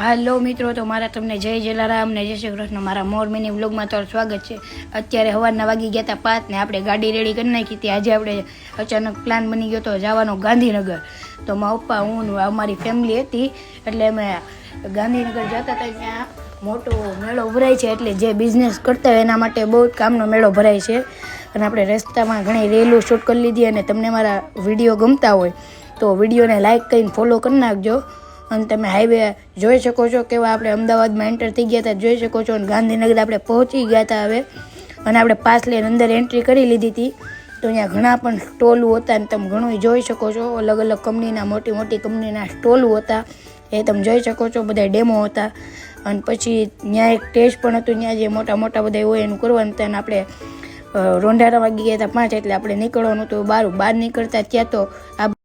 હાલો મિત્રો, તો મારા તમને જય જલારામ ને જય શ્રી કૃષ્ણ. મારા મોર મિની વ્લોગમાં તમારું સ્વાગત છે. અત્યારે સવારના વાગી ગયા હતા 5 ને આપણે ગાડી રેડી કરી નાખી હતી. આજે આપણે અચાનક પ્લાન બની ગયો તો જવાનો ગાંધીનગર. તો મારા પપ્પા, હું અમારી ફેમિલી હતી, એટલે અમે ગાંધીનગર જતા હતા. ત્યાં મોટો મેળો ભરાય છે, એટલે જે બિઝનેસ કરતા હોય એના માટે બહુ કામનો મેળો ભરાય છે. અને આપણે રસ્તામાં ઘણી રેલો શૂટ કરી લીધી. અને તમને મારા વિડીયો ગમતા હોય તો વિડીયોને લાઇક કરીને ફોલો કરી નાખજો. અને તમે હાઈવે જોઈ શકો છો કેવા આપણે અમદાવાદમાં એન્ટર થઈ ગયા હતા, જોઈ શકો છો. અને ગાંધીનગર આપણે પહોંચી ગયા હતા હવે. અને આપણે પાસ લઈને અંદર એન્ટ્રી કરી લીધી હતી. તો અહીંયા ઘણા પણ સ્ટોલું હતા, અને તમે ઘણું જોઈ શકો છો. અલગ અલગ કંપનીના, મોટી મોટી કંપનીના સ્ટોલું હતા, એ તમે જોઈ શકો છો. બધા ડેમો હતા. અને પછી ત્યાં એક ટેસ્ટ પણ હતું, ત્યાં જે મોટા મોટા બધા હોય એનું કરવાનું હતા. અને આપણે રોંઢારા વાગી ગયા હતા 5, એટલે આપણે નીકળવાનું હતું બહાર નીકળતા ત્યાં તો આ